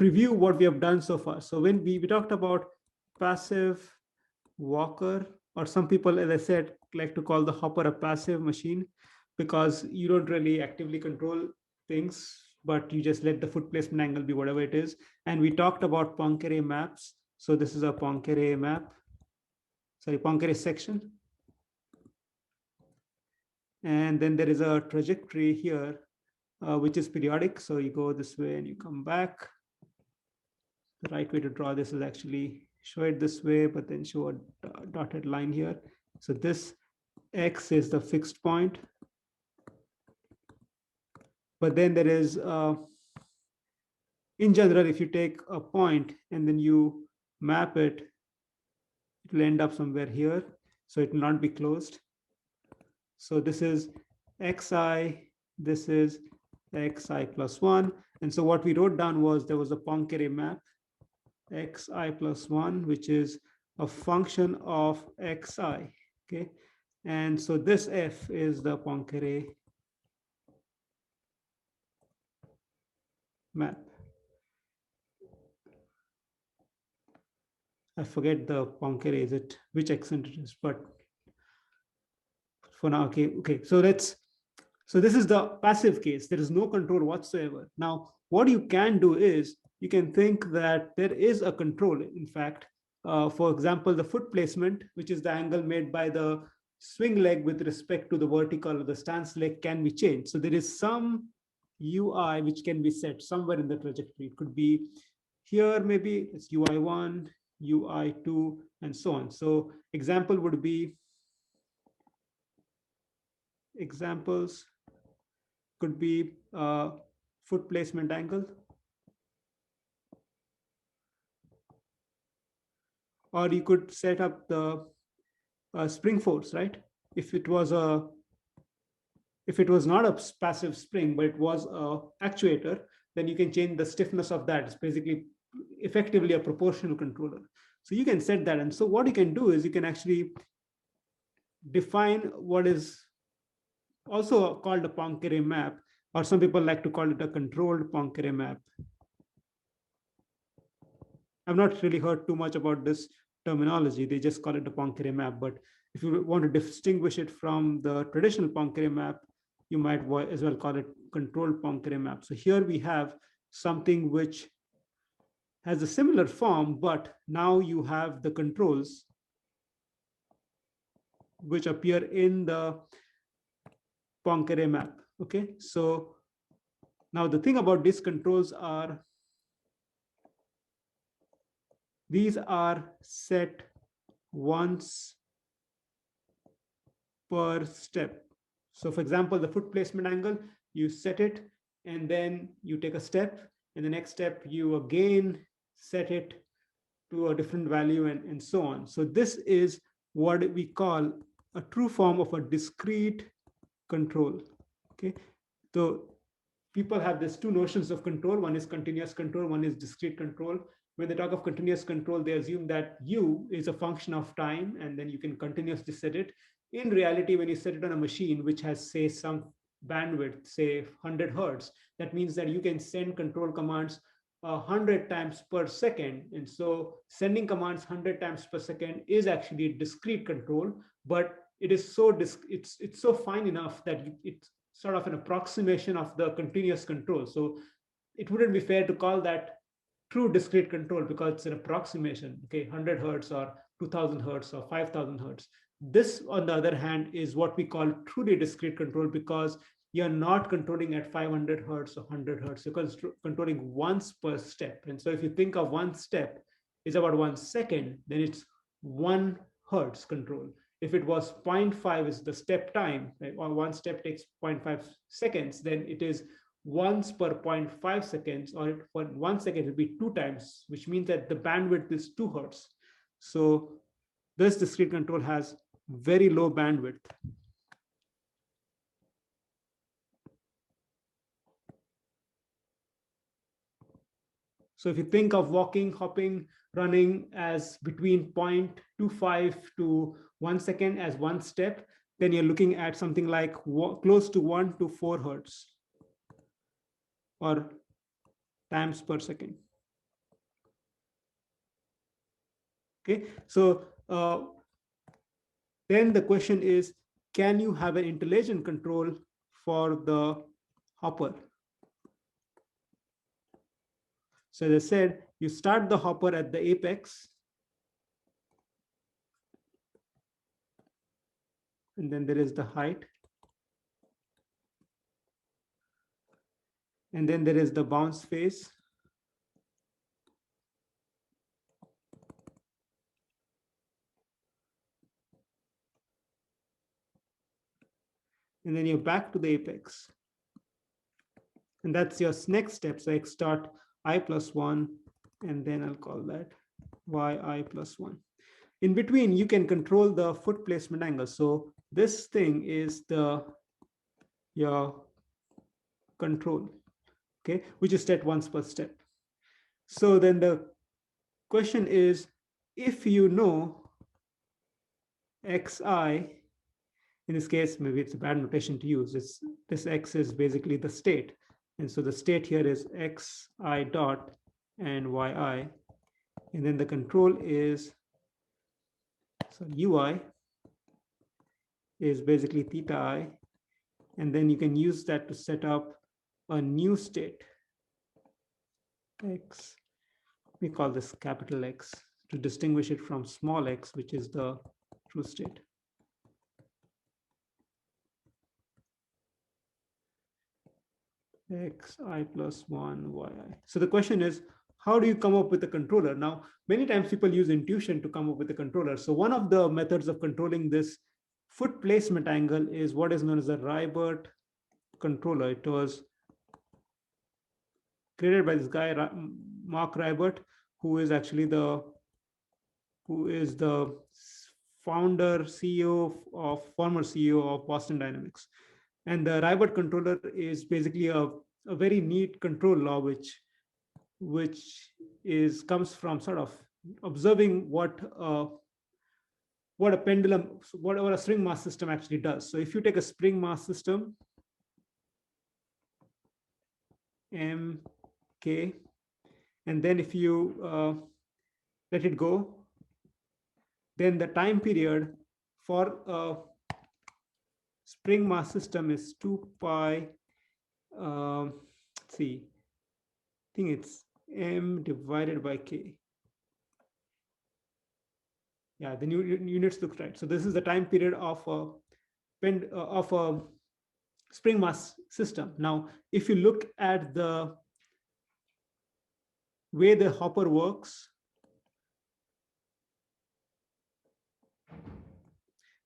preview what we have done so far. So when we talked about passive walker, or some people, as I said, like to call the hopper a passive machine, because you don't really actively control things, but you just let the foot placement angle be whatever it is. And we talked about Poincare maps. So this is a Poincare map, sorry, Poincare section. And then there is a trajectory here, which is periodic. So you go this way and you come back. The right way to draw this is actually show it this way, but then show a dotted line here. So this X is the fixed point. But then there is, in general, if you take a point and then you map it, it will end up somewhere here. So it will not be closed. So this is xi, this is xi plus 1. And so what we wrote down was there was a Poincare map, xi plus 1, which is a function of xi. Okay. And so this f is the Poincare map. I forget the Poincare, is it which accent it is, but for now, okay. So this is the passive case. There is no control whatsoever. Now, what you can do is you can think that there is a control. In fact, for example, the foot placement, which is the angle made by the swing leg with respect to the vertical or the stance leg, can be changed. So there is some UI which can be set somewhere in the trajectory. It could be here, maybe it's UI1, UI2, and so on. So example would be, examples could be foot placement angle, or you could set up the spring force, right? If it was not a passive spring, but it was a actuator, then you can change the stiffness of that. It's basically effectively a proportional controller. So you can set that. And so what you can do is you can actually define what is also called a Poincare map, or some people like to call it a controlled Poincare map. I've not really heard too much about this terminology. They just call it a Poincare map. But if you want to distinguish it from the traditional Poincare map, you might as well call it controlled Poincare map. So here we have something which has a similar form, but now you have the controls which appear in the Poincare map. Okay, so now the thing about these controls are, these are set once per step. So for example, the foot placement angle, you set it and then you take a step, and the next step you again set it to a different value, and so on. So this is what we call a true form of a discrete control. Okay, so people have these two notions of control. One is continuous control, one is discrete control. When they talk of continuous control, they assume that u is a function of time and then you can continuously set it. In reality, when you set it on a machine which has, say, some bandwidth, say 100 hertz, that means that you can send control commands 100 times per second. And so sending commands 100 times per second is actually discrete control, but it is so it's so fine enough that it's sort of an approximation of the continuous control. So it wouldn't be fair to call that true discrete control because it's an approximation. Okay, 100 hertz or 2000 hertz or 5000 hertz. This, on the other hand, is what we call truly discrete control, because you're not controlling at 500 hertz or 100 hertz, because controlling once per step. And so if you think of one step is about 1 second, then it's 1 hertz control. If it was 0.5 is the step time, right, or one step takes 0.5 seconds, then it is once per 0.5 seconds, or for 1 second, it will be 2 times, which means that the bandwidth is 2 hertz. So this discrete control has very low bandwidth. So if you think of walking, hopping, running as between 0.25 to 1 second as one step, then you're looking at something like close to 1 to 4 hertz or times per second. Okay, so then the question is, can you have an intelligent control for the hopper? So as I said, you start the hopper at the apex, and then there is the height, and then there is the bounce phase, and then you're back to the apex. And that's your next step. So x dot I plus 1, and then I'll call that yi plus 1. In between, you can control the foot placement angle. So this thing is your control, okay, which is set once per step. So then the question is, if you know xi, in this case, maybe it's a bad notation to use. This x is basically the state. And so the state here is xi dot and yi. And then the control is, so ui is basically theta I. And then you can use that to set up a new state. X, we call this capital X to distinguish it from small x, which is the true state. xi plus 1 yi. So the question is, how do you come up with a controller? Now, many times people use intuition to come up with a controller. So one of the methods of controlling this foot placement angle is what is known as a Ribert controller. It was created by this guy, Mark Raibert, who is actually the founder, former CEO of Boston Dynamics. And the Ribert controller is basically a very neat control law, which comes from sort of observing what a pendulum, what a spring mass system actually does. So if you take a spring mass system, mk, and then if you let it go, then the time period for a spring mass system is 2 pi, let's see, I think it's m divided by k. Yeah, the new units look right. So this is the time period of a spring mass system. Now, if you look at the way the hopper works,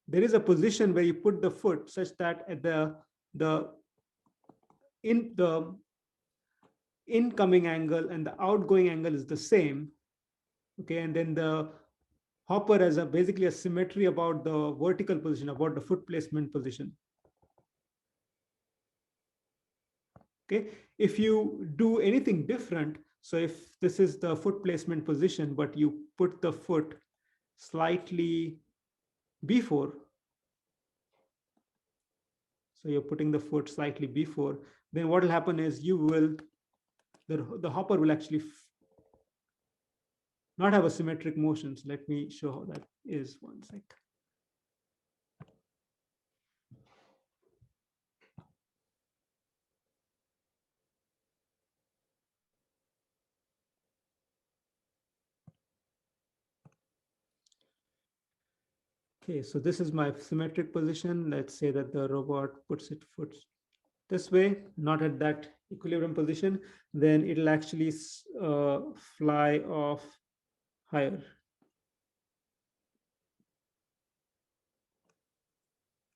there is a position where you put the foot such that at the incoming angle and the outgoing angle is the same. Okay, and then the hopper has basically a symmetry about the vertical position, about the foot placement position. Okay, if you do anything different, so if this is the foot placement position, but you put the foot slightly before, so you're putting the foot slightly before, then what will happen is the hopper will actually not have a symmetric motion. So let me show how that is. One sec. Okay, so this is my symmetric position. Let's say that the robot puts its foot this way, not at that equilibrium position, then it'll actually fly off higher.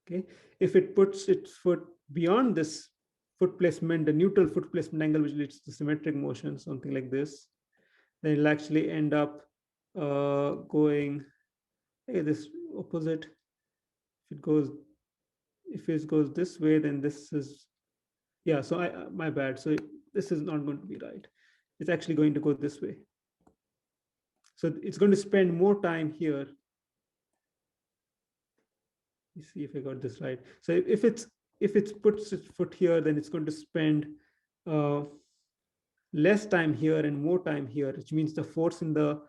Okay, if it puts its foot beyond this foot placement, the neutral foot placement angle, which leads to symmetric motion, something like this, then it'll actually end up going, hey, this opposite. If it goes this way, then this is, yeah, so my bad. So this is not going to be right. It's actually going to go this way. So it's going to spend more time here. Let me see if I got this right. So if it's puts its foot here, then it's going to spend less time here and more time here, which means the force in the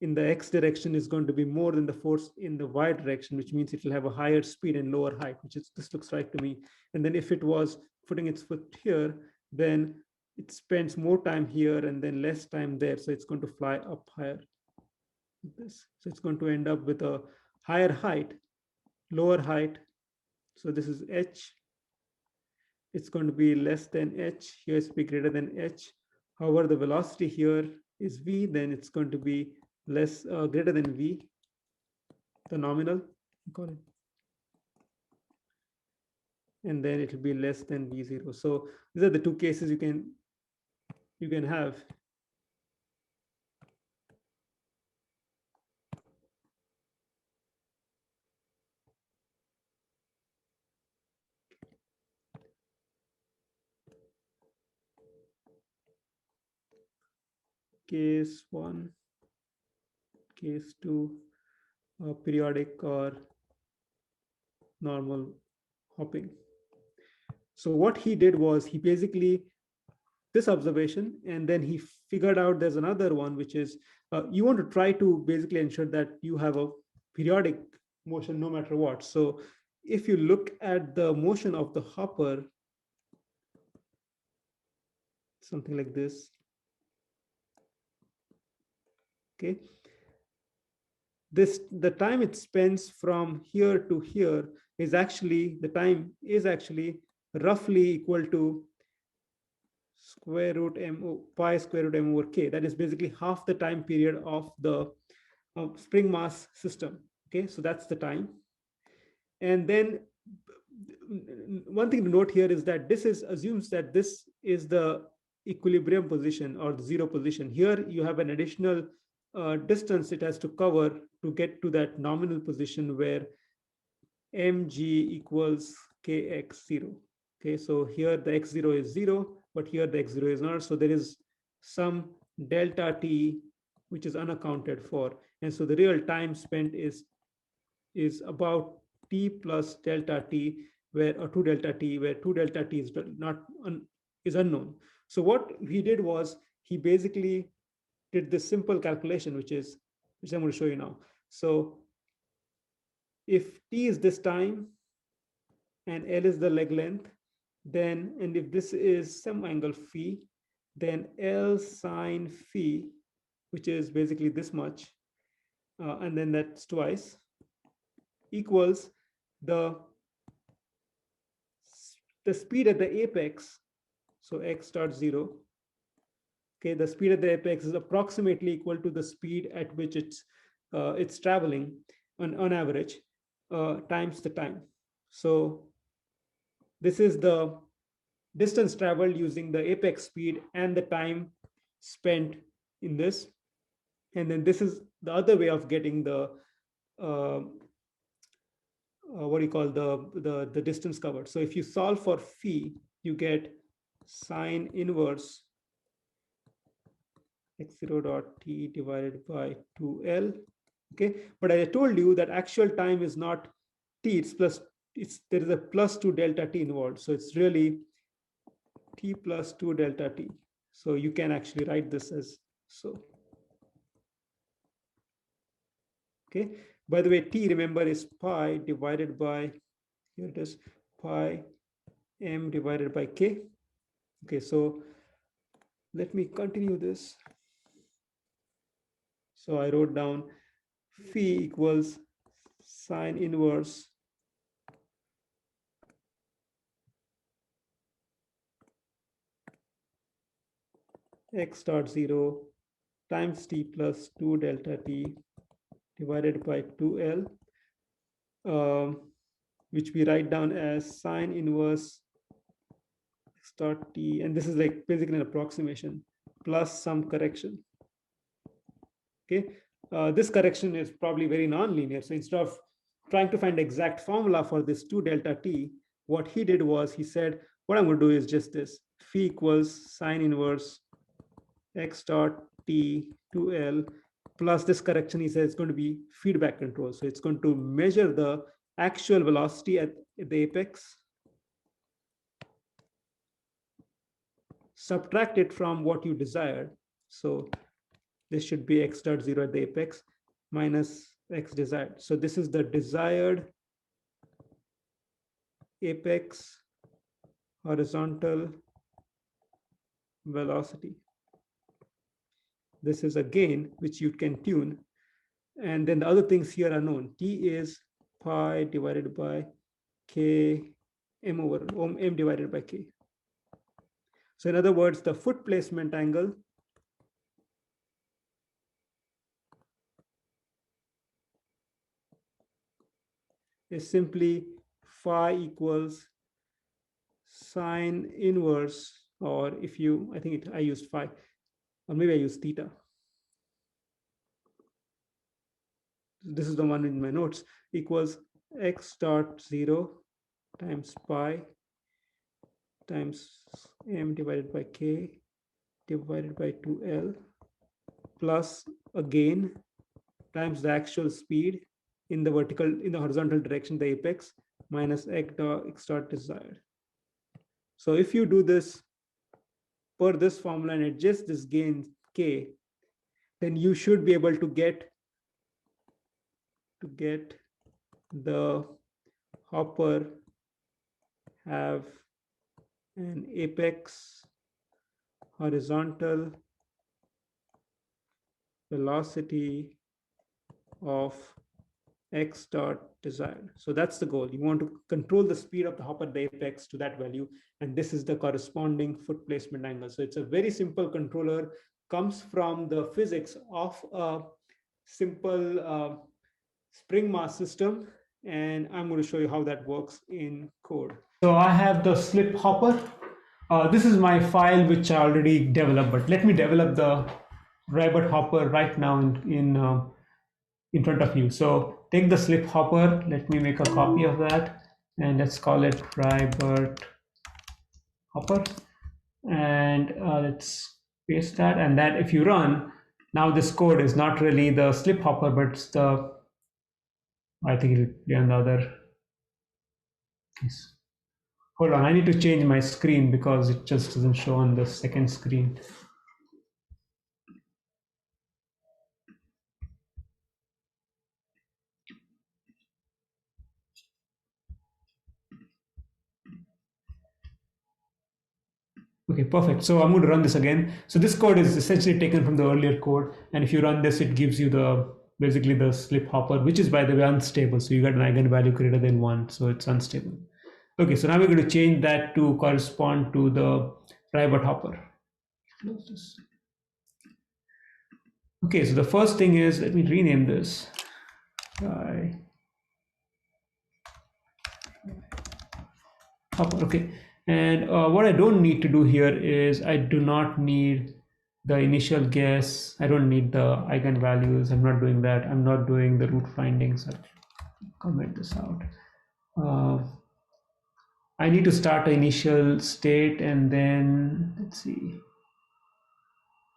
in the x direction is going to be more than the force in the y direction, which means it will have a higher speed and lower height, which is, this looks right to me. And then if it was putting its foot here, then it spends more time here and then less time there. So it's going to fly up higher. Like this. So it's going to end up with a higher height, lower height. So this is h. It's going to be less than h. Here it's be greater than h. However, the velocity here is v, then it's going to be less greater than v, the nominal, you call it. And then it will be less than v0. So these are the two cases you can have. Case 1, case 2, periodic or normal hopping. So what he did was he basically this observation, and then he figured out there's another one, which is you want to try to basically ensure that you have a periodic motion no matter what. So if you look at the motion of the hopper, something like this, okay, the time it spends from here to here is actually, the time is actually roughly equal to square root m pi square root m over k. That is basically half the time period of the spring mass system. Okay, so that's the time. And then one thing to note here is that this assumes that this is the equilibrium position or the zero position. Here you have an additional distance it has to cover to get to that nominal position where mg equals kx0. Okay, so here the x0 is 0, but here the x0 is not. So there is some delta t which is unaccounted for. And so the real time spent is about t plus delta t, where or 2 delta t, where 2 delta t is not is unknown. So what he did was he basically did this simple calculation, which I'm going to show you now. So if t is this time and L is the leg length, then, and if this is some angle phi, then L sine phi, which is basically this much, and then that's twice, equals the speed at the apex, so x dot 0. Okay, the speed at the apex is approximately equal to the speed at which it's traveling on average, times the time. So this is the distance traveled using the apex speed and the time spent in this. And then this is the other way of getting the what do you call the distance covered. So if you solve for phi, you get sine inverse x0 dot t divided by 2L. Okay, but I told you that actual time is not t, it's plus, there is a plus 2 delta t involved. So it's really t plus 2 delta t. So you can actually write this as so. Okay, by the way, t, remember, is pi divided by, here it is, pi m divided by k. Okay, so let me continue this. So I wrote down phi equals sine inverse x dot 0 times t plus 2 delta t divided by 2L, which we write down as sine inverse x dot t, and this is like basically an approximation, plus some correction. Okay, this correction is probably very nonlinear. So instead of trying to find the exact formula for this 2 delta t, what he did was he said, what I'm going to do is just this, phi equals sine inverse x dot t 2L plus this correction. He says it's going to be feedback control. So it's going to measure the actual velocity at the apex, subtract it from what you desired. So this should be x dot 0 at the apex minus x desired. So this is the desired apex horizontal velocity. This is a gain which you can tune. And then the other things here are known. T is pi divided by k m over m divided by k. So in other words, the foot placement angle is simply phi equals sine inverse, or if you, I think I used phi, or maybe I used theta. This is the one in my notes, equals x dot 0 times pi times m divided by k divided by 2L plus a gain times the actual speed in the horizontal direction, the apex, minus x dot desired. So if you do this per this formula and adjust this gain k, then you should be able to get the hopper have an apex horizontal velocity of x dot desired. So that's the goal. You want to control the speed of the hopper at the apex to that value, and this is the corresponding foot placement angle. So it's a very simple controller, comes from the physics of a simple spring mass system, and I'm going to show you how that works in code. So I have the slipHopper. This is my file which I already developed, but let me develop the Raibert hopper right now in front of you. So take the slipHopper. Let me make a copy of that, and let's call it Ribert hopper, and let's paste that. And that if you run, now this code is not really the slipHopper, but it's the, I think it'll be on the other case. Hold on, I need to change my screen because it just doesn't show on the second screen. Okay, perfect. So I'm going to run this again. So this code is essentially taken from the earlier code, and if you run this, it gives you basically the slipHopper, which is, by the way, unstable. So you got an eigenvalue greater than 1, so it's unstable. Okay, so now we're going to change that to correspond to the Raibert hopper. Close this. Okay, so the first thing is, let me rename this. Hopper, okay. And what I don't need to do here is I do not need the initial guess. I don't need the eigenvalues. I'm not doing that. I'm not doing the root findings. I'll comment this out. I need to start an initial state, and then let's see.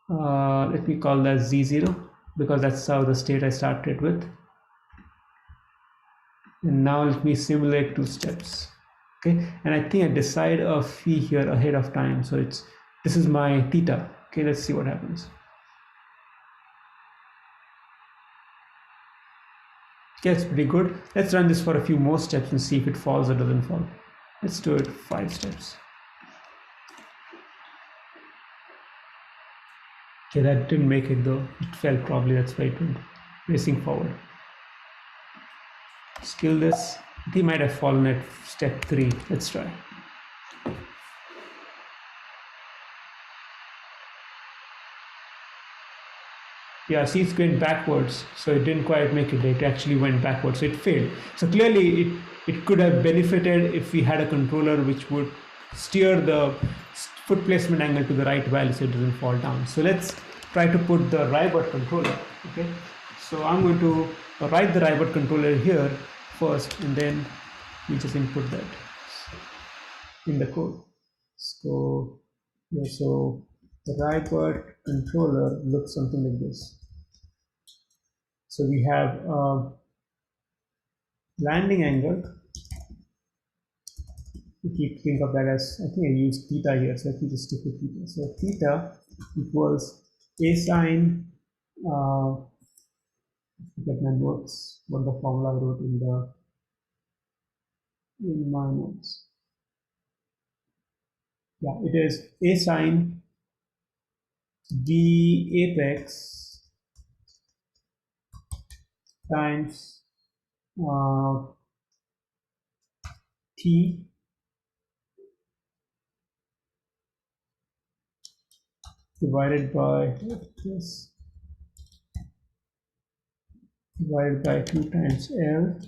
Let me call that Z0 because that's how the state I started with. And now let me simulate 2 steps. Okay, and I think I decide a phi here ahead of time. So this is my theta. Okay, let's see what happens. Okay, it's pretty good. Let's run this for a few more steps and see if it falls or doesn't fall. Let's do it 5 steps. Okay, that didn't make it though. It fell probably. That's why it went racing forward. Skill this. He might have fallen at step 3. Let's try. Yeah, see, it's going backwards, so it didn't quite make it. It actually went backwards, so it failed. So clearly, it could have benefited if we had a controller which would steer the foot placement angle to the right value so it doesn't fall down. So let's try to put the Ribert controller. Okay, so I'm going to write the Ribert controller here first, and then we just input that in the code. So yeah, so the Ribert controller looks something like this. So we have landing angle. We think of that as, I think I used theta here, so let me just stick with theta. So theta equals a sine Get my notes, what the formula I wrote in my notes. Yeah, it is a sine v apex times t divided by this divided by 2 times L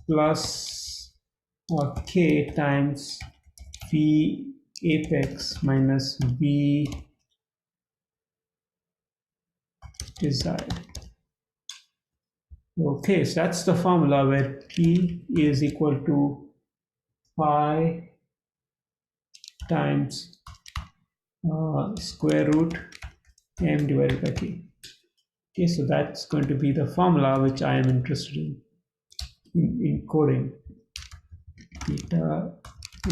plus k times v apex minus v desired. Okay, so that's the formula where p is equal to pi times square root m divided by k. Okay, so that's going to be the formula which I am interested in coding. Theta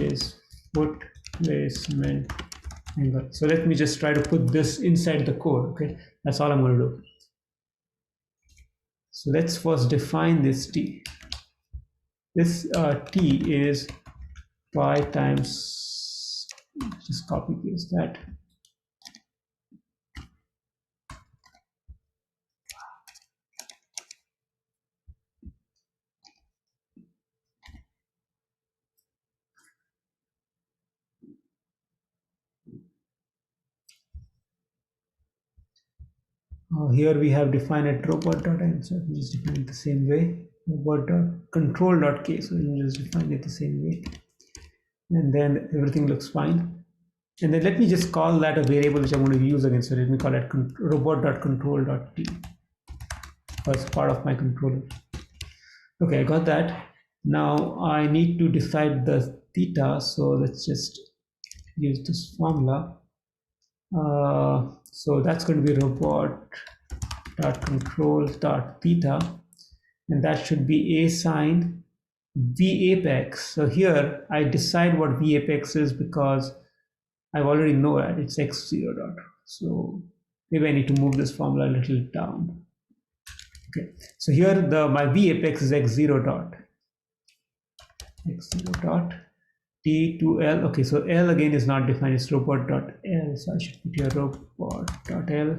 is foot placement angle. So let me just try to put this inside the code. Okay, that's all I'm going to do. So let's first define this t. This t is pi times, just copy paste that. Here we have defined it robot.m, so we just define it the same way. Robot.control.k, so we just define it the same way. And then everything looks fine. And then let me just call that a variable which I'm going to use again. So let me call it robot.control.t as part of my controller. Okay, I got that. Now I need to decide the theta, so let's just use this formula. So that's going to be robot.control.theta, and that should be a sine v apex. So here I decide what v apex is because I already know that it's x0 dot. So maybe I need to move this formula a little down. Okay, so here my v apex is x0 dot. x0 dot t to l. Okay, so l again is not defined, it's robot.l, so I should put here robot.l,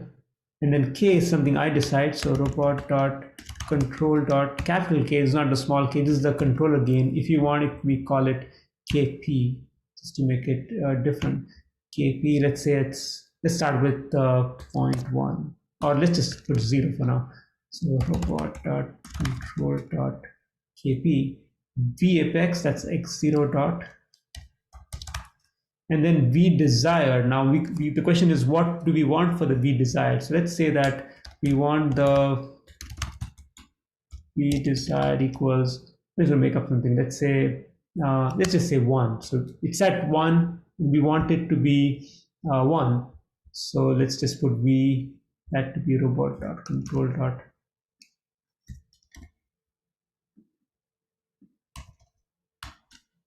and then k is something I decide. So robot.control.capital K is not the small k, this is the controller gain. If you want it, we call it kp just to make it different. Kp, let's say let's start with 0.1, or let's just put 0 for now. So robot.control.kp v apex, that's x0 dot, and then v desired. Now the question is, what do we want for the v desired? So let's say that we want the v desired equals, let's make up something, let's say let's just say 1. So it's at 1, we want it to be 1, so let's just put v that to be robot.control.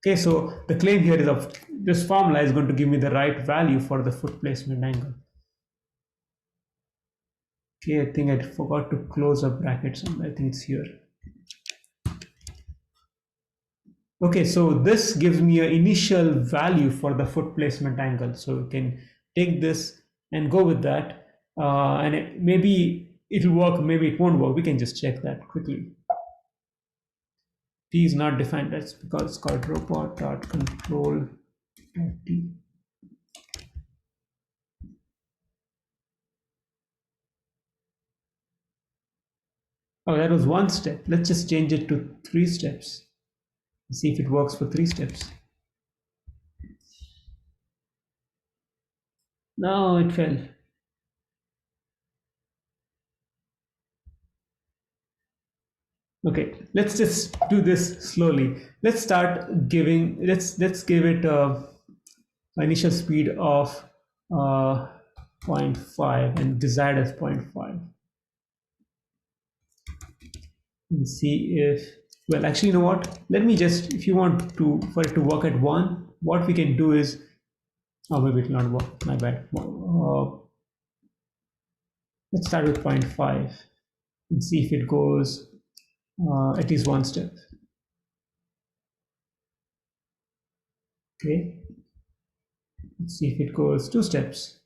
Okay, so the claim here is of this formula is going to give me the right value for the foot placement angle. Okay, I think I forgot to close a bracket somewhere. I think it's here. Okay, so this gives me an initial value for the foot placement angle. So we can take this and go with that. And maybe it'll work, maybe it won't work. We can just check that quickly. T is not defined, that's because it's called robot.control.t. Oh, that was 1 step. Let's just change it to 3 steps. See if it works for 3 steps. No, it fell. Okay, let's just do this slowly. Let's start giving, let's give it initial speed of 0.5 and desired as 0.5. And see if, well, actually, you know what? Let me just, if you want to, for it to work at 1, what we can do is, oh, maybe it will not work, my bad. Let's start with 0.5 and see if it goes at least one step. Okay, let's see if it goes two steps.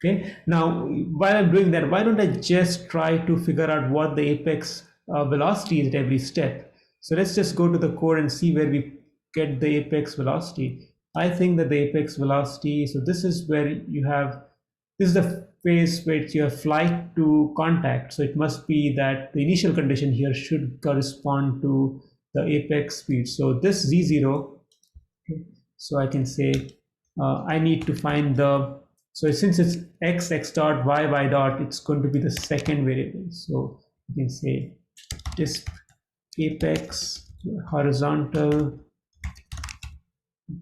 Okay, now while I'm doing that, why don't I just try to figure out what the apex velocity is at every step? So let's just go to the code and see where we get the apex velocity. I think that the apex velocity, so this is where you have, this is the phase where you have flight to contact. So it must be that the initial condition here should correspond to the apex speed. So this Z0, okay, so I can say I need to find the, so since it's x dot y dot, it's going to be the second variable. So you can say disk apex horizontal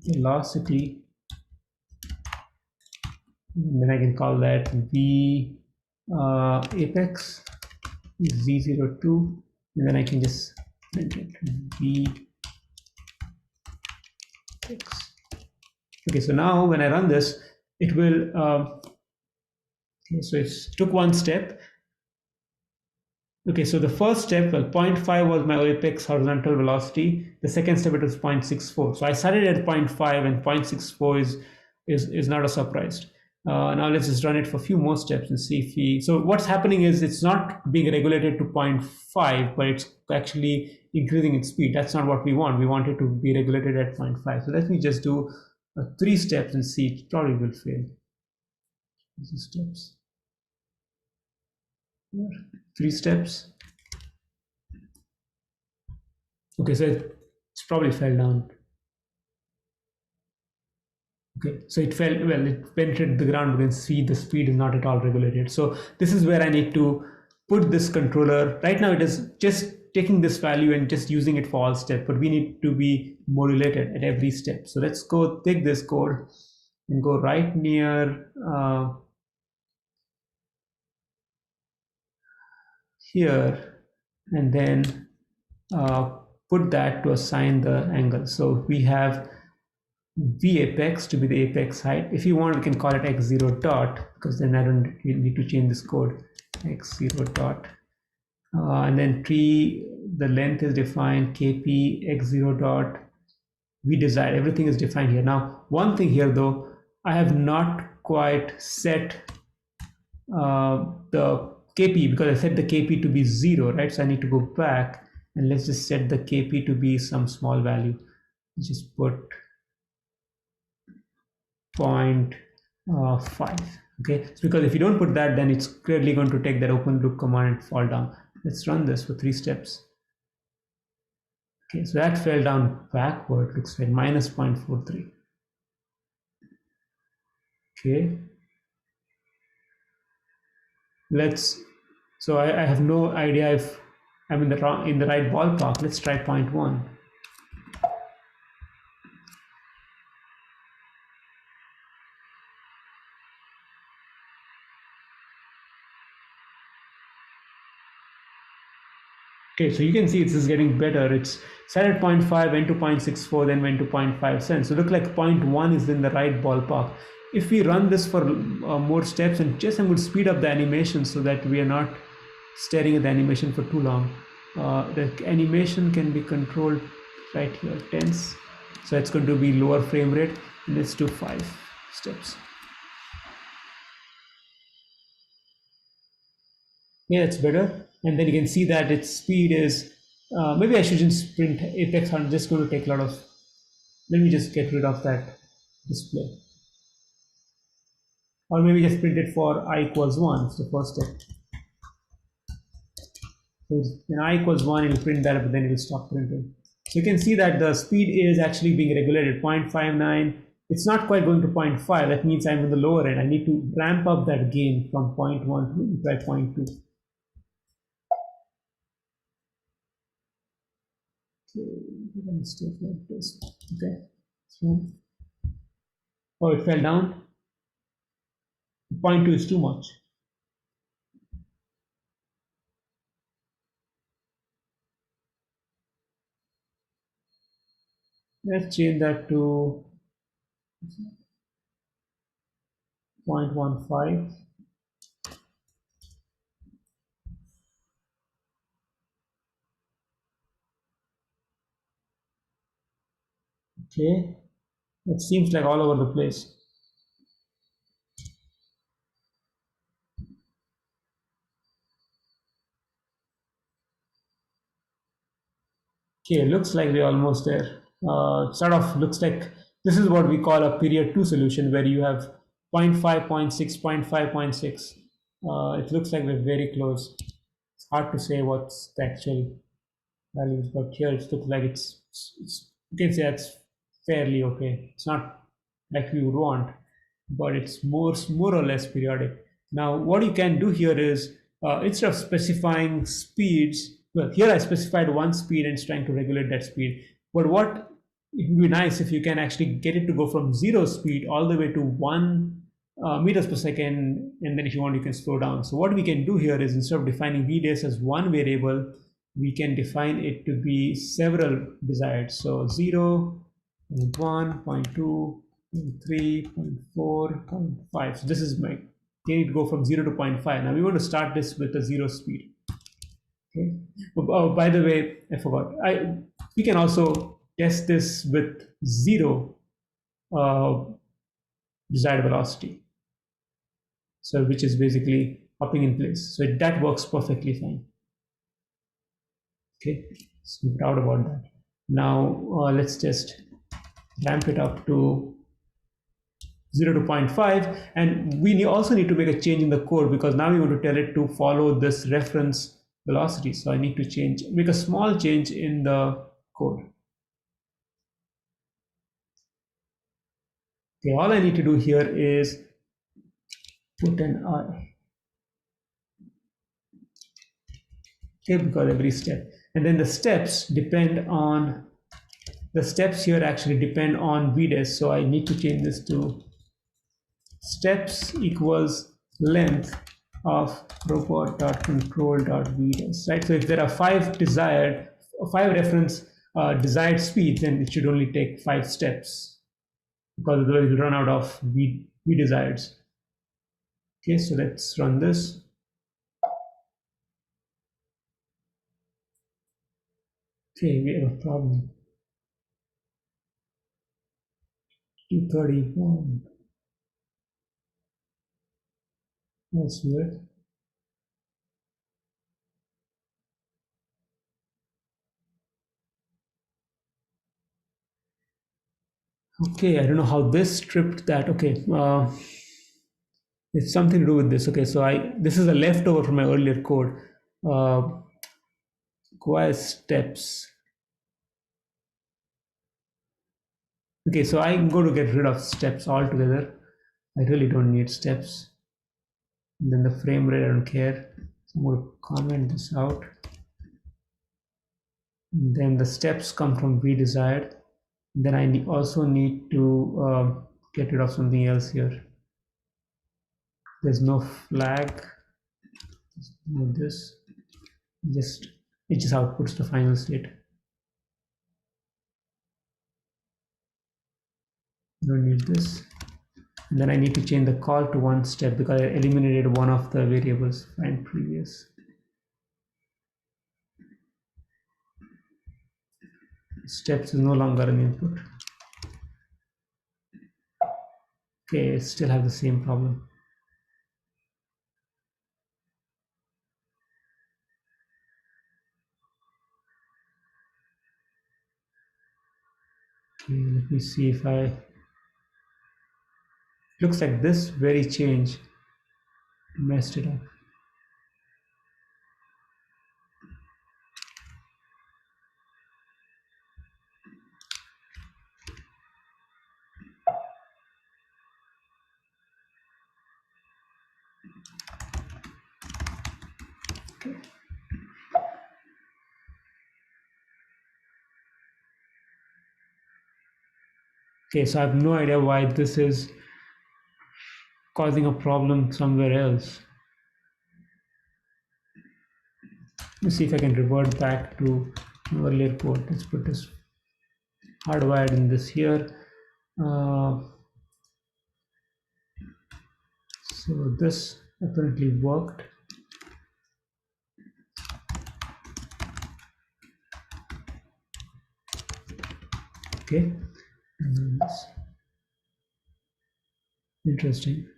velocity, and then I can call that v apex z02, and then I can just print it v apex. Okay, so now when I run this, it will okay, so it took one step. Okay, so the first step, well, 0.5 was my apex horizontal velocity. The second step, it was 0.64. So I started at 0.5, and 0.64 is not a surprise. Now let's just run it for a few more steps and see if we, so what's happening is it's not being regulated to 0.5, but it's actually increasing its speed. That's not what we want. We want it to be regulated at 0.5. So let me just do 3 steps and see. It probably will fail. These steps. 3 steps. Okay, so it's probably fell down. Okay, so it fell, well, it penetrated the ground. You can see the speed is not at all regulated. So this is where I need to put this controller. Right now it is just taking this value and just using it for all steps, but we need to be modulated at every step. So let's go take this code and go right near here, and then put that to assign the angle. So we have v apex to be the apex height. If you want, we can call it x0 dot, because then I don't need to change this code. X0 dot, and then tree, the length is defined, kp x0 dot, we desired, everything is defined here. Now one thing here though, I have not quite set the kp, because I set the kp to be 0, right? So I need to go back and let's just set the kp to be some small value. Just put 0.5. Okay, so because if you don't put that, then it's clearly going to take that open loop command and fall down. Let's run this for 3 steps. Okay, so that fell down backward, looks like minus 0.43. Okay, let's, so I have no idea if I'm in the right ballpark. Let's try 0.1. Okay, so you can see it's getting better. It's started at 0.5, went to 0.64, then went to 0.5 cents. So look like 0.1 is in the right ballpark. If we run this for more steps, and just I'm going to speed up the animation so that we are not staring at the animation for too long. The animation can be controlled right here, tense. So it's going to be lower frame rate, and let's do 5 steps. Yeah, it's better. And then you can see that its speed is, maybe I shouldn't print apex. I'm just going to take a lot of, let me just get rid of that display. Or maybe just print it for I equals 1, it's the first step. So when I equals 1, it'll print that, but then it'll stop printing. So you can see that the speed is actually being regulated, 0.59. It's not quite going to 0.5. That means I'm in the lower end. I need to ramp up that gain from 0.1 to 0.2. Mistake like this. Okay. So, oh, it fell down. 0.2 is too much. Let's change that to 0.15. Okay, it seems like all over the place. Okay, looks like we're almost there. Sort of looks like this is what we call a period 2 solution where you have 0.5, 0.6, 0.5, 0.6. It looks like we're very close. It's hard to say what's the actual values, but here it looks like it's you can say that's fairly okay. It's not like we would want, but it's more or less periodic. Now, what you can do here is instead of specifying speeds, well, here I specified one speed and it's trying to regulate that speed. But what it would be nice if you can actually get it to go from zero speed all the way to 1 meters per second, and then if you want, you can slow down. So what we can do here is instead of defining vdays as one variable, we can define it to be several desired. So 0, 0.1, 0.2, 0.3, 0.4, 0.5. So this is my, can it go from 0 to 0.5. Now we want to start this with a 0 speed. Okay. Oh, by the way, I forgot. We can also test this with 0 uh, desired velocity. So which is basically hopping in place. So that works perfectly fine. Okay, so I'm proud about that. Now let's just ramp it up to 0 to 0.5, and we also need to make a change in the code because now we want to tell it to follow this reference velocity. So I need to make a small change in the code. Okay, all I need to do here is put an I. Okay, because every step, and then the steps here actually depend on vdays. So I need to change this to steps equals length of robot.control.vdays, right? So if there are five reference desired speeds, then it should only take 5 steps because otherwise it'll run out of v desires. Okay, so let's run this. Okay, we have a problem. 231. That's weird. Okay, I don't know how this stripped that. Okay, it's something to do with this. Okay, so this is a leftover from my earlier code. Requires steps. Okay, so I'm going to get rid of steps altogether. I really don't need steps. And then the frame rate, I don't care. So I'm going to comment this out. And then the steps come from v desired. Then I also need to get rid of something else here. There's no flag. Move this. It just outputs the final state. I don't need this. And then I need to change the call to one step because I eliminated one of the variables. Find previous. Steps is no longer an input. Okay, still have the same problem. Okay, let me see if looks like this very change messed it up. Okay, so I have no idea why this is causing a problem somewhere else. Let me see if I can revert back to earlier code. Let's put this hardwired in this here. So this apparently worked. Okay, interesting.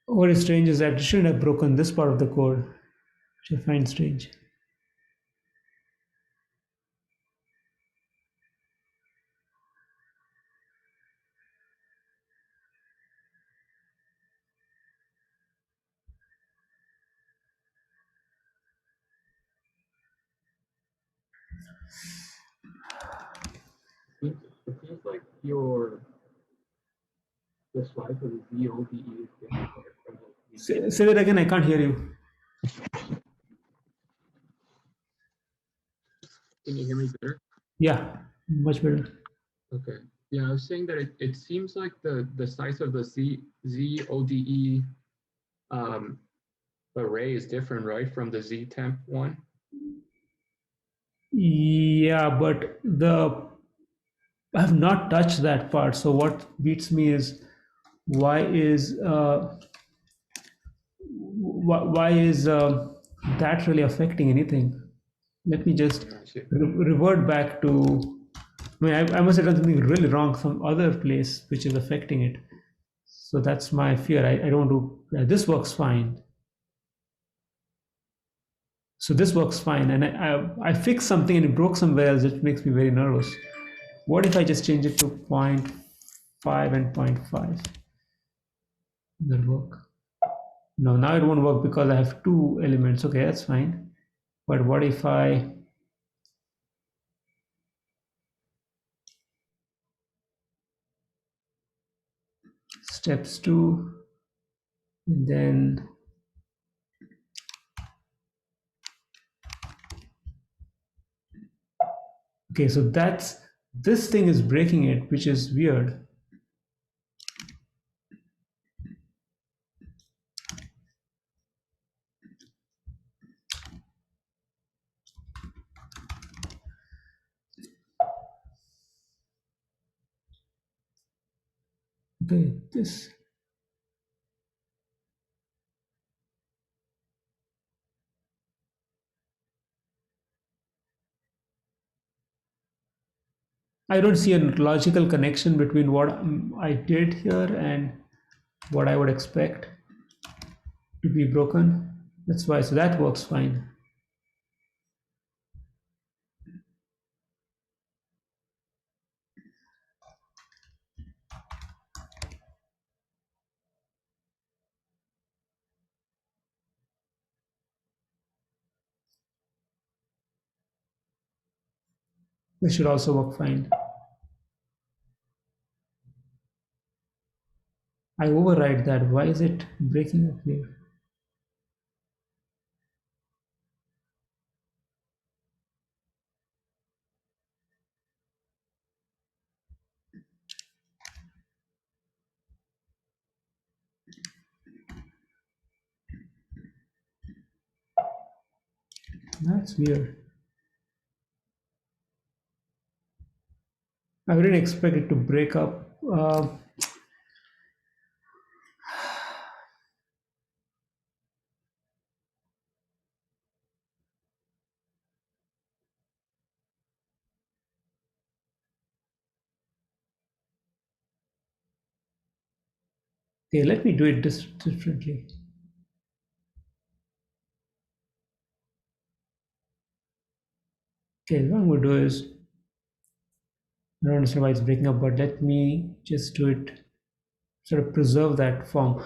What is strange is that it shouldn't have broken this part of the code, which I find strange. It seems like the slice of the ZODE is different from the Say that again, I can't hear you. Can you hear me better? Yeah, much better. Okay. Yeah, I was saying that it seems like the size of the ZODE array is different, right, from the Z temp one? Yeah, but I have not touched that part. So what beats me is why is that really affecting anything? Let me just revert back to. I mean, I must have done something really wrong, some other place which is affecting it. So that's my fear. I don't do. This works fine. So this works fine, and I fixed something and it broke somewhere else. It makes me very nervous. What if I just change it to 0.5 and 0.5? Will work? No, now it won't work because I have two elements. Okay, that's fine. But what if I steps 2 and then okay, so that's this thing is breaking it, which is weird. Okay, this I don't see a logical connection between what I did here and what I would expect to be broken. That's why, so that works fine. This should also work fine. I override that. Why is it breaking up here? That's weird. I didn't expect it to break up. Okay, let me do it differently. Okay, what I'm going to do is, I don't understand why it's breaking up, but let me just do it, sort of preserve that form.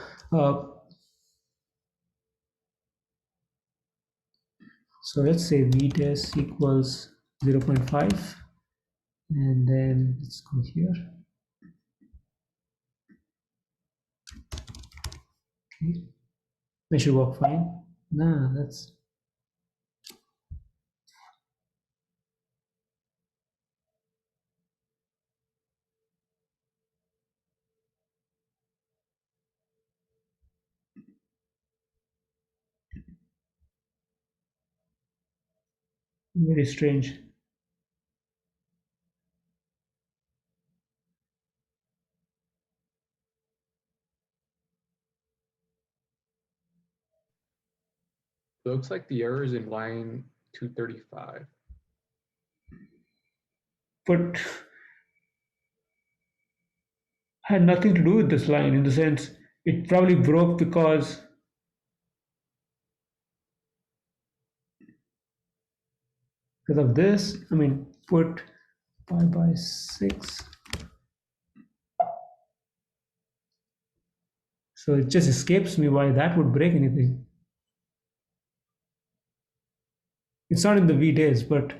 So let's say vtest equals 0.5, and then let's go here. Okay, that should work fine. Nah, that's Very strange. Looks like the error is in line 235. But had nothing to do with this line in the sense it probably broke because of this. I mean, put pi by 6. So it just escapes me why that would break anything. It's not in the V days, but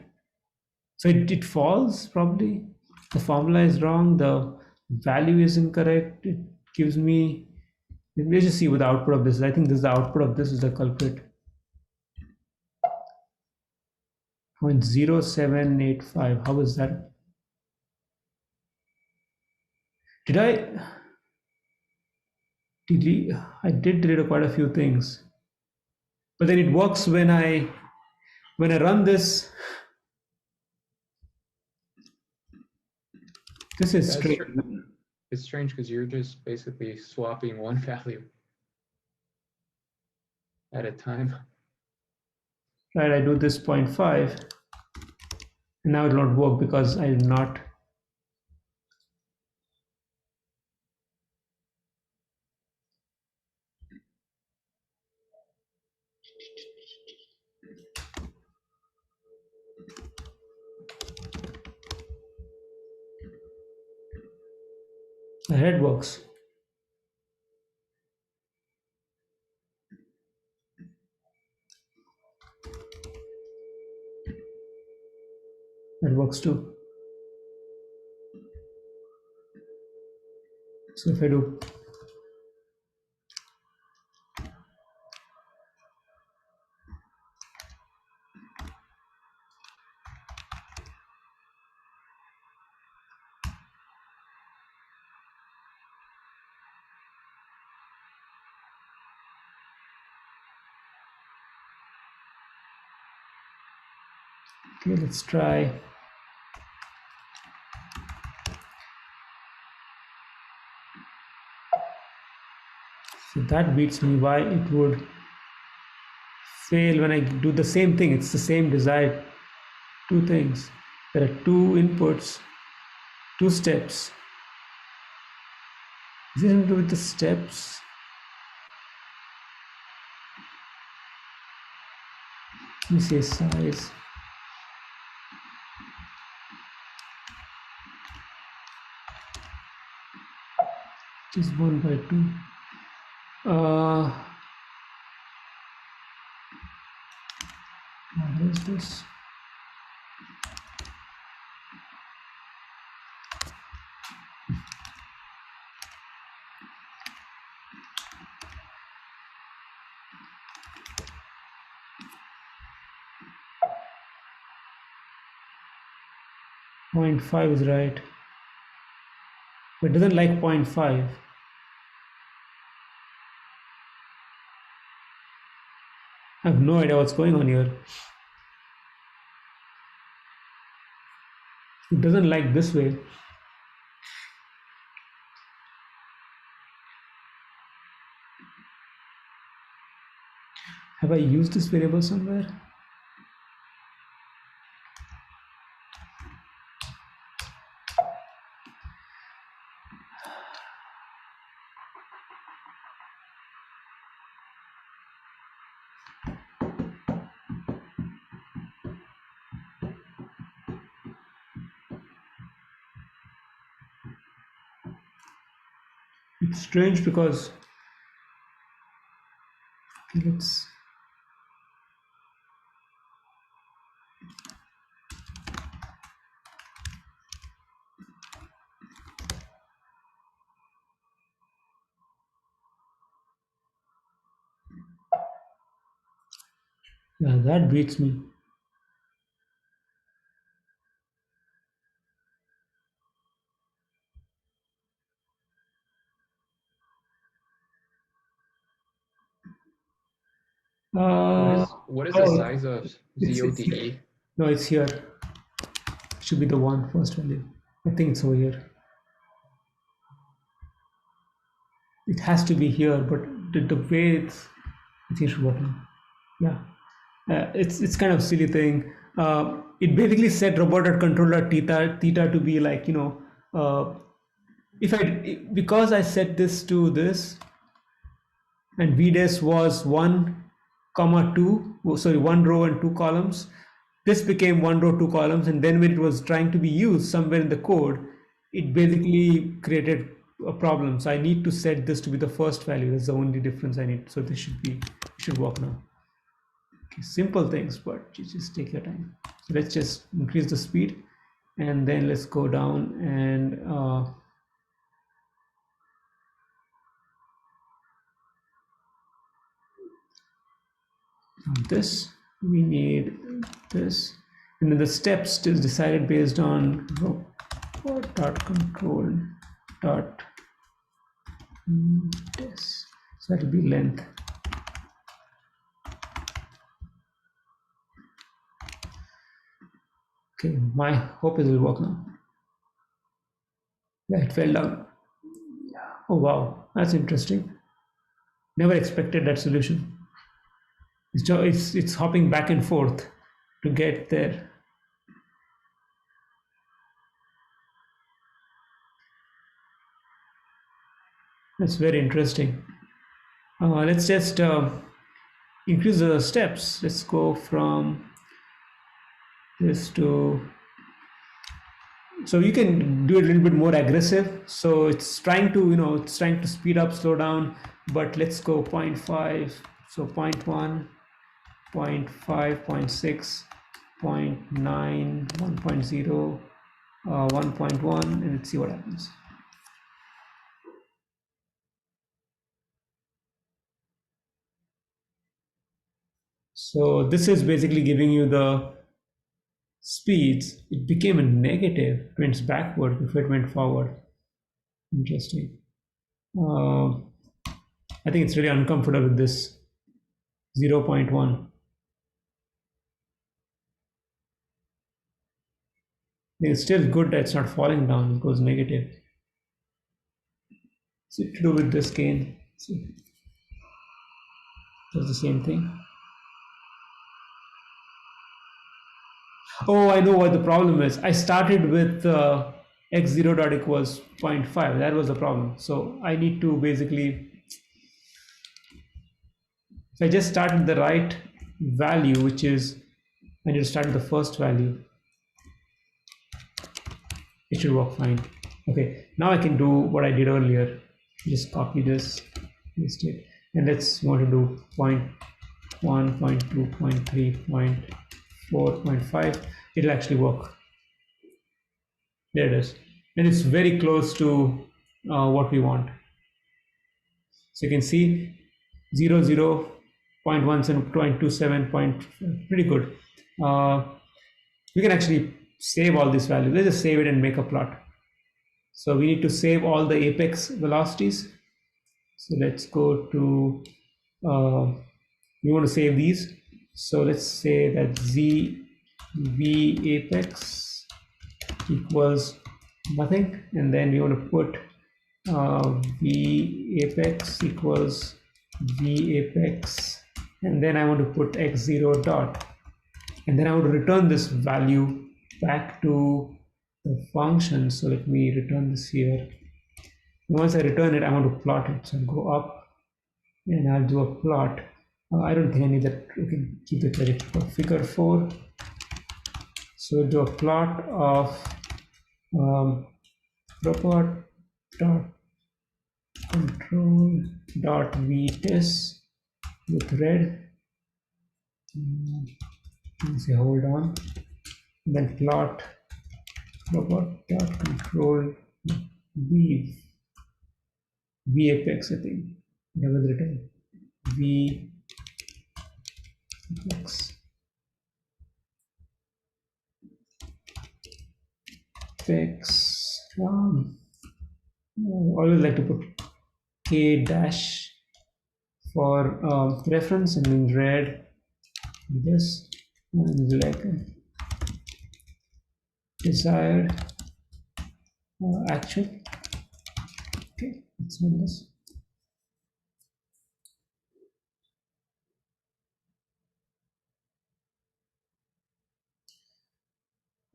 so it falls probably. The formula is wrong. The value is incorrect. It gives me. Let's just see what the output of this is. I think this is the output of this is the culprit. 0.0785. How is that? Did I delete? I did delete quite a few things, but then it works when I run this. This is That's strange. It's strange because you're just basically swapping one value at a time. Right, I do this 0.5, and now it will not work because I did not. The head works. That works too. So if I do okay, let's try. So that beats me. Why it would fail when I do the same thing? It's the same desired two things. There are two inputs, two steps. Is it something to do with the steps? Let me say size. Is 1 by 2. What is this? Point 0.5 is right, but it doesn't like 0.5. I have no idea what's going on here. It doesn't like this way. Have I used this variable somewhere? It's strange because okay, let's yeah, that beats me. What Uh, is what is the oh, size of it's ZODE? No, it's here. Should be the one first value. I think it's over here. It has to be here, but the way it's, I think it should work now. Yeah, it's kind of silly thing. It basically set Ribert Controller theta to be like, if I, because I set this to this, and vdes was 1 comma 2, sorry, 1 row and 2 columns. This became 1 row 2 columns, and then when it was trying to be used somewhere in the code, it basically created a problem. So I need to set this to be the first value. That's the only difference I need. So this should work now. Okay, simple things, but you just take your time. So let's just increase the speed, and then let's go down and this, we need this, and then the steps is decided based on robot.control dot this. So that will be length. Okay, my hope it will work now. Yeah, it fell down. Oh wow, that's interesting. Never expected that solution. It's hopping back and forth to get there. That's very interesting. Let's just increase the steps. Let's go from this to, so you can do it a little bit more aggressive. So it's trying to, it's trying to speed up, slow down, but let's go 0.5, so 0.1, 0.5, 0.6, 0.9, 1.0, 1.1, and let's see what happens. So this is basically giving you the speeds. It became a negative, it went backward before it went forward. Interesting. I think it's really uncomfortable with this 0.1. It's still good that it's not falling down, it goes negative. So to do with this gain, so does the same thing. Oh, I know what the problem is. I started with x0 dot equals 0.5. That was the problem. So I need to basically, if I just start with the right value, which is, I need to start with the first value, it should work fine. Okay, now I can do what I did earlier. Just copy this, paste it, and let's want to do 0.1, 0.2, 0.3, 0.4, 0.5. It'll actually work. There it is, and it's very close to what we want. So you can see 0, 0, 0.17, 0.27, pretty good. We can actually save all these values. Let's just save it and make a plot. So we need to save all the apex velocities. So let's go to, we want to save these. So let's say that v apex equals nothing, and then we want to put v apex equals v apex, and then I want to put x0 dot, and then I want to return this value back to the function. So let me return this here. And once I return it, I want to plot it. So I'll go up and I'll do a plot. I don't think I need that. We can keep the credit for figure 4. So we'll do a plot of robot dot control dot vtis with red. Say hold on. And then plot robot dot control v apex, I think. Whatever the return. V apex. Apex. I always like to put k dash for reference, and in red this, and like desired actual. Okay, let's run this.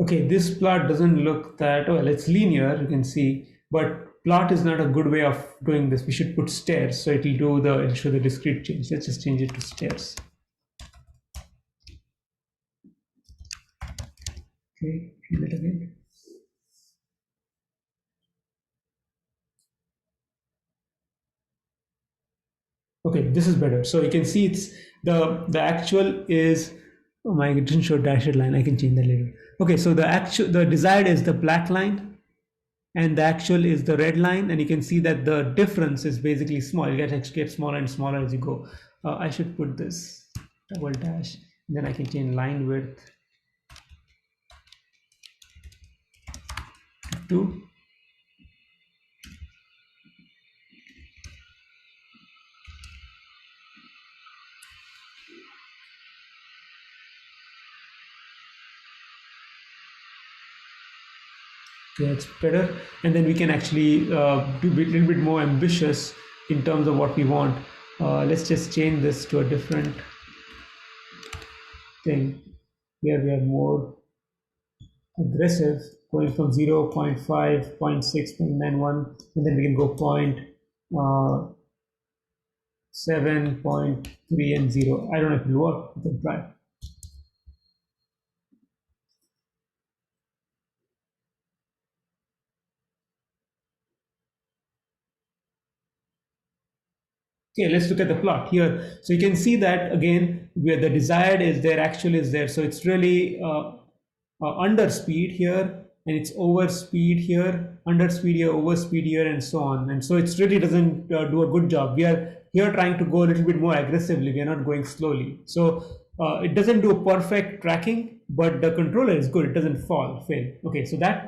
Okay, this plot doesn't look that well. It's linear, you can see, but plot is not a good way of doing this. We should put stairs, so it'll show the discrete change. Let's just change it to stairs. Okay, do it again. Okay, this is better. So you can see it's the actual is, oh my, it didn't show dashed line. I can change that later. Okay, so the desired is the black line, and the actual is the red line, and you can see that the difference is basically small. It gets smaller and smaller as you go. I should put this double dash, then I can change line width to 2. Okay, it's better, and then we can actually be a little bit more ambitious in terms of what we want. Let's just change this to a different thing. Here we are more aggressive, going from 0, 0.5, 0.6, 0.91, and then we can go 0.7, 0.3, and 0. I don't know if it will work. We can try. Okay, let's look at the plot here. So you can see that again, where the desired is there, actual is there. So it's really under speed here, and it's over speed here, under speed here, over speed here, and so on. And so it really doesn't do a good job. We are here trying to go a little bit more aggressively. We are not going slowly. So it doesn't do perfect tracking, but the controller is good. It doesn't fail. Okay, so that